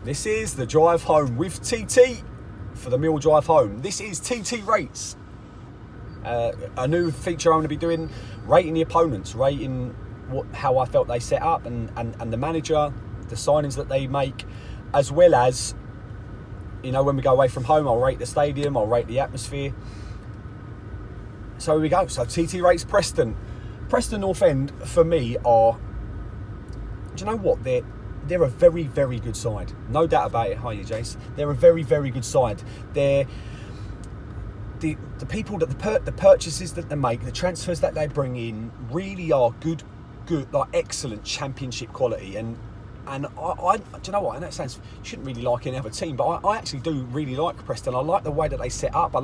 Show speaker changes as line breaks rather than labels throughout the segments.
This is the drive home with TT for the Millwall drive home. This is TT Rates, a new feature I'm going to be doing, rating the opponents, rating how I felt they set up and the manager, the signings that they make, as well as, you know, when we go away from home, I'll rate the stadium, I'll rate the atmosphere. So here we go. So TT Rates Preston. Preston North End, for me, are, do you know what? They're a very, very good side. No doubt about it. Hi, you, Jace. They're a very, very good side. They're the people that the purchases that they make, the transfers that they bring in, really are good, like excellent championship quality. And I do you know what? And that sounds, you shouldn't really like any other team, but I actually do really like Preston. I like the way that they set up.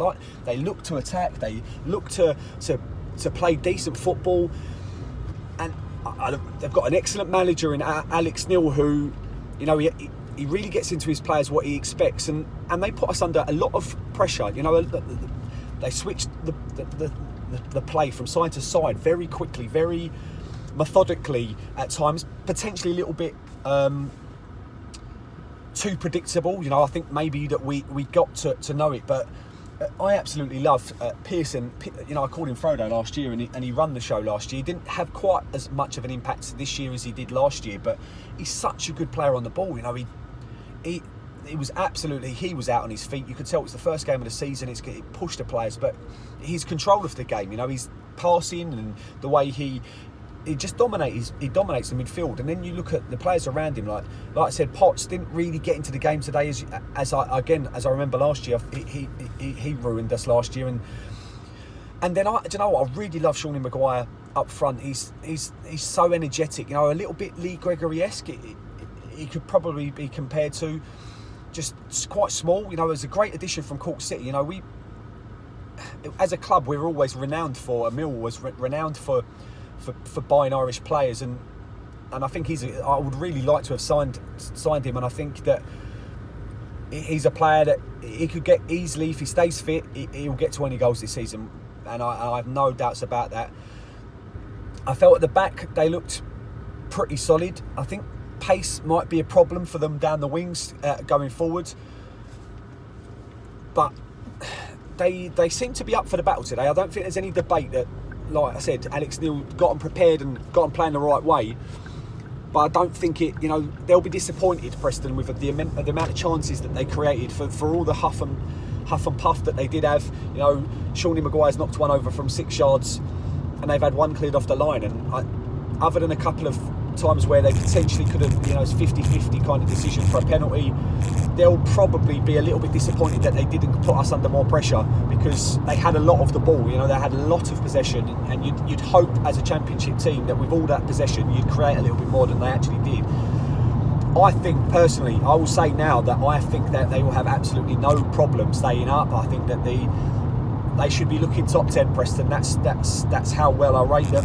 They look to attack. They look to play decent football, and they've got an excellent manager in Alex Neil, who, you know, he really gets into his players what he expects, and they put us under a lot of pressure. You know, they switched the play from side to side very quickly, very methodically at times, potentially a little bit too predictable. You know, I think maybe that we got to know it, but I absolutely love Pearson. You know, I called him Frodo last year, and he ran the show last year. He didn't have quite as much of an impact this year as he did last year, but he's such a good player on the ball. You know, he was out on his feet. You could tell it was the first game of the season. It pushed the players, but his control of the game, you know, he's passing and the way he just dominates the midfield. And then you look at the players around him, like I said, Potts didn't really get into the game today as I remember last year. He ruined us last year, and then do you know what? I really love Sean Maguire up front. He's so energetic, you know, a little bit Lee Gregory-esque. He could probably be compared to, just quite small. You know, as a great addition from Cork City. You know, we as a club we're always renowned for. Millwall was renowned for buying Irish players, and I think I would really like to have signed him, and I think that he's a player that he could get easily, if he stays fit, he'll get 20 goals this season, and I have no doubts about that. I felt at the back they looked pretty solid. I think pace might be a problem for them down the wings going forward, but they seem to be up for the battle today. I don't think there's any debate that, like I said, Alex Neil got them prepared and got them playing the right way. But I don't think you know, they'll be disappointed, Preston, with the amount of chances that they created for all the huff and puff that they did have. You know, Shawnee Maguire's knocked one over from 6 yards, and they've had one cleared off the line. And other than a couple of times where they potentially could have, you know, it's 50-50 kind of decision for a penalty, they'll probably be a little bit disappointed that they didn't put us under more pressure, because they had a lot of the ball. You know, they had a lot of possession, and you'd hope as a championship team that with all that possession you'd create a little bit more than they actually did. I think personally, I will say now that I think that they will have absolutely no problem staying up. I think that they should be looking top 10, Preston. That's how well I rate them.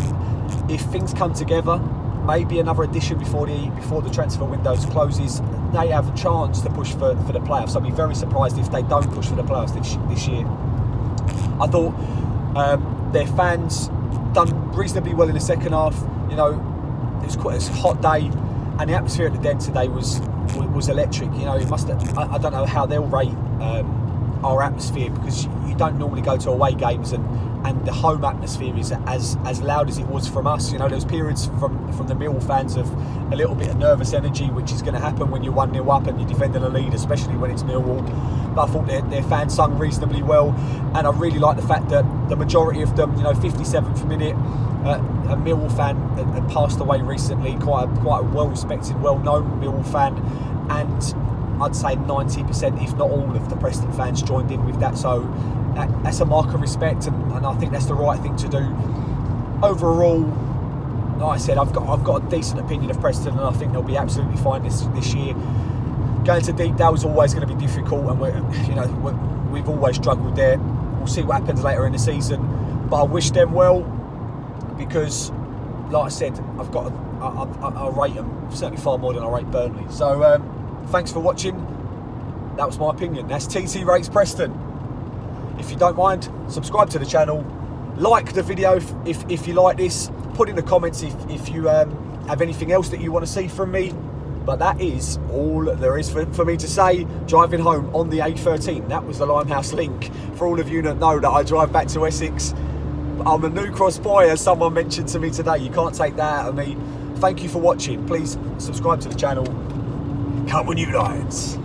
If things come together, maybe another addition before the transfer window closes, they have a chance to push for the playoffs. I'd be very surprised if they don't push for the playoffs this year. I thought their fans done reasonably well in the second half. You know, it was quite a hot day, and the atmosphere at the Den today was electric. You know, it must have, I don't know how they'll rate our atmosphere, because you don't normally go to away games and the home atmosphere is as loud as it was from us. You know, there was periods from the Millwall fans of a little bit of nervous energy, which is going to happen when you're 1-0 up and you're defending a lead, especially when it's Millwall. But I thought their fans sung reasonably well, and I really like the fact that the majority of them, you know, 57th minute, a Millwall fan had passed away recently, quite a well-respected, well-known Millwall fan, and I'd say 90%, if not all of the Preston fans joined in with that. So that's a mark of respect, and I think that's the right thing to do. Overall, like I said, I've got a decent opinion of Preston, and I think they'll be absolutely fine this year. Going to Deepdale is always going to be difficult, and we've always struggled there. We'll see what happens later in the season, but I wish them well, because, like I said, I rate them certainly far more than I rate Burnley. So thanks for watching. That was my opinion. That's TT Rates Preston. If you don't mind, subscribe to the channel, like the video if you like this, put in the comments if you have anything else that you want to see from me, But that is all there is for me to say. Driving home on the A13, that was the Limehouse link. For all of you that know that I drive back to Essex, I'm a New Cross boy, as someone mentioned to me today. You can't take that out of me. Thank you for watching. Please subscribe to the channel. Come on, you Lions.